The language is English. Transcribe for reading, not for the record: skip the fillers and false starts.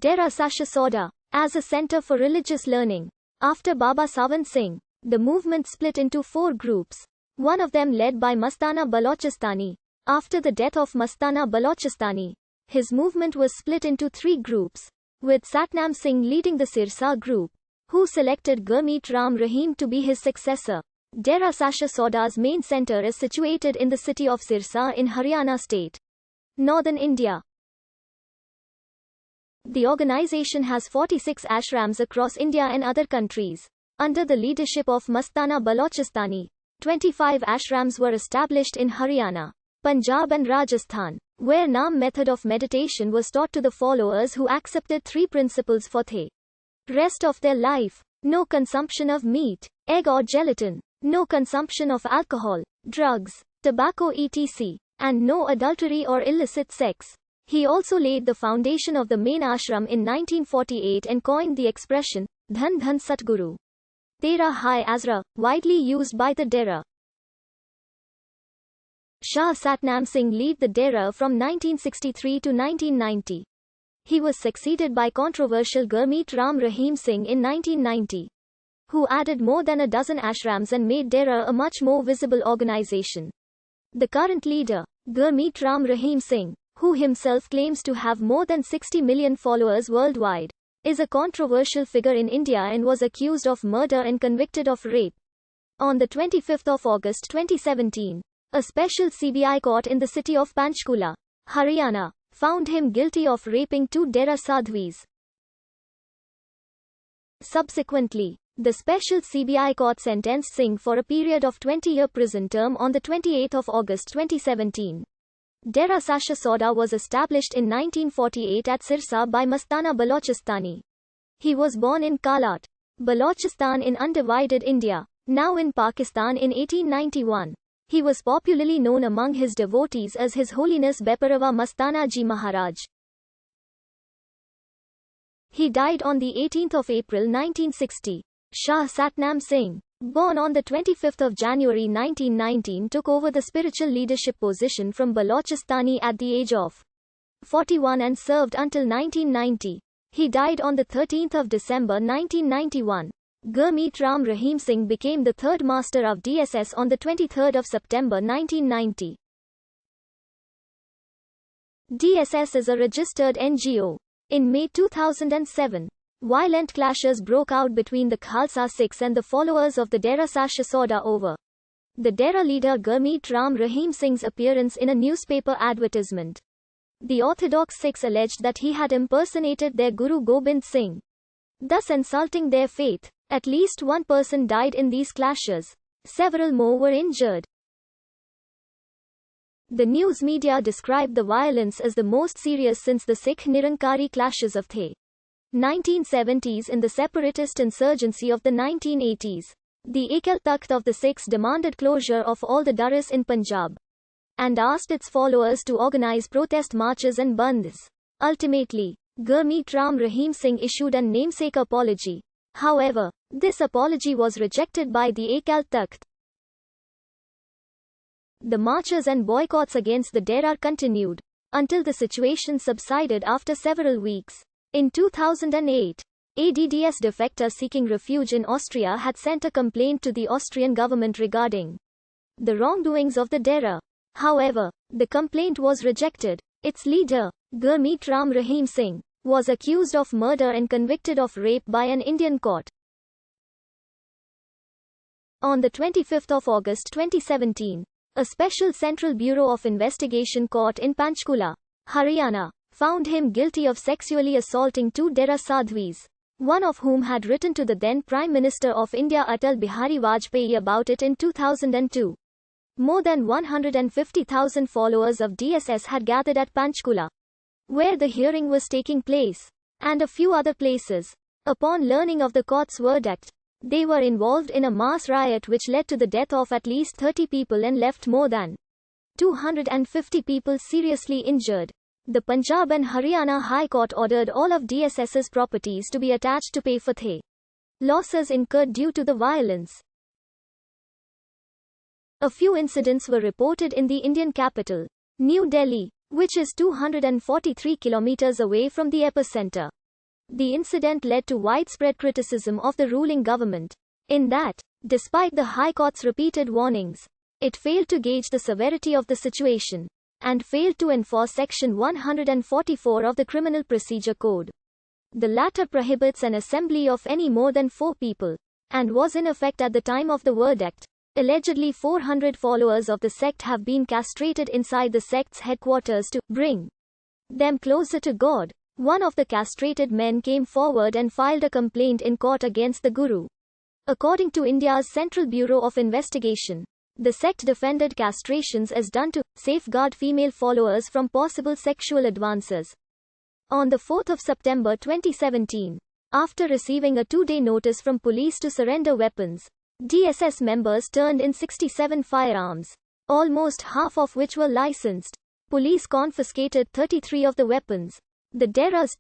Dera Sacha Sauda, as a center for religious learning. After Baba Savant Singh, the movement split into 4 groups, one of them led by Mastana Balochistan. After the death of Mastana Balochistan, his movement was split into 3 groups, with Satnam Singh leading the Sirsa group, who selected Gurmeet Ram Rahim to be his successor. Dera Sacha Sauda's main center is situated in the city of Sirsa in Haryana state, northern India. The organization has 46 ashrams across India and other countries. Under the leadership of Mastana Balochistan, 25 ashrams were established in Haryana, Punjab and Rajasthan, where Naam method of meditation was taught to the followers who accepted 3 principles for the rest of their life: no consumption of meat, egg or gelatin, no consumption of alcohol, drugs, tobacco etc., and no adultery or illicit sex. He also laid the foundation of the main ashram in 1948 and coined the expression, Dhan Dhan Satguru. Tera Hai Azra, widely used by the Dera. Shah Satnam Singh led the Dera from 1963 to 1990. He was succeeded by controversial Gurmeet Ram Rahim Singh in 1990, who added more than a dozen ashrams and made Dera a much more visible organization. The current leader, Gurmeet Ram Rahim Singh, who himself claims to have more than 60 million followers worldwide, is a controversial figure in India and was accused of murder and convicted of rape. On the 25th of August 2017, a special CBI court in the city of Panchkula, Haryana, found him guilty of raping 2 Dera Sadhvis. Subsequently, the special CBI court sentenced Singh for a period of 20-year prison term on the 28th of August 2017. Dera Sacha Sauda was established in 1948 at Sirsa by Mastana Balochistan. He was born in Kalat, Balochistan in undivided India, now in Pakistan, in 1891. He was popularly known among his devotees as His Holiness Beparava Mastana Ji Maharaj. He died on the 18th of April 1960. Shah Satnam Singh, born on the 25th of January 1919, took over the spiritual leadership position from Balochistan at the age of 41 and served until 1990. He died on the 13th of December 1991. Gurmeet Ram Rahim Singh became the 3rd master of DSS on the 23rd of September 1990. DSS is a registered NGO. In May 2007, violent clashes broke out between the Khalsa Sikhs and the followers of the Dera Sacha Sauda over the Dera leader Gurmeet Ram Rahim Singh's appearance in a newspaper advertisement. The Orthodox Sikhs alleged that he had impersonated their Guru Gobind Singh, thus insulting their faith. At least 1 person died in these clashes. Several more were injured. The news media described the violence as the most serious since the Sikh Nirankari clashes of the 1970s and the separatist insurgency of the 1980s. The Akal Takht of the Sikhs demanded closure of all the Daras in Punjab and asked its followers to organize protest marches and bandhs. Ultimately, Gurmeet Ram Rahim Singh issued a namesake apology. However, this apology was rejected by the Akal Takht. The marches and boycotts against the Dera continued until the situation subsided after several weeks. In 2008, ADDS defector seeking refuge in Austria had sent a complaint to the Austrian government regarding the wrongdoings of the Dera. However, the complaint was rejected. Its leader, Gurmeet Ram Rahim Singh, was accused of murder and convicted of rape by an Indian court. On the 25th of August 2017, a special Central Bureau of Investigation court in Panchkula, Haryana, found him guilty of sexually assaulting 2 Dera Sadhvis, one of whom had written to the then Prime Minister of India Atal Bihari Vajpayee about it in 2002. More than 150,000 followers of DSS had gathered at Panchkula, where the hearing was taking place, and a few other places. Upon learning of the court's verdict, they were involved in a mass riot which led to the death of at least 30 people and left more than 250 people seriously injured. The Punjab and Haryana High Court ordered all of DSS's properties to be attached to pay for the losses incurred due to the violence. A few incidents were reported in the Indian capital, New Delhi, which is 243 kilometers away from the epicenter. The incident led to widespread criticism of the ruling government, in that, despite the High Court's repeated warnings, it failed to gauge the severity of the situation, and failed to enforce Section 144 of the Criminal Procedure Code. The latter prohibits an assembly of any more than 4 people, and was in effect at the time of the verdict. Allegedly 400 followers of the sect have been castrated inside the sect's headquarters to bring them closer to God. One of the castrated men came forward and filed a complaint in court against the guru. According to India's Central Bureau of Investigation, the sect defended castrations as done to safeguard female followers from possible sexual advances. On the 4th of September 2017, after receiving a 2-day notice from police to surrender weapons, DSS members turned in 67 firearms, almost half of which were licensed. Police confiscated 33 of the weapons. The Dera's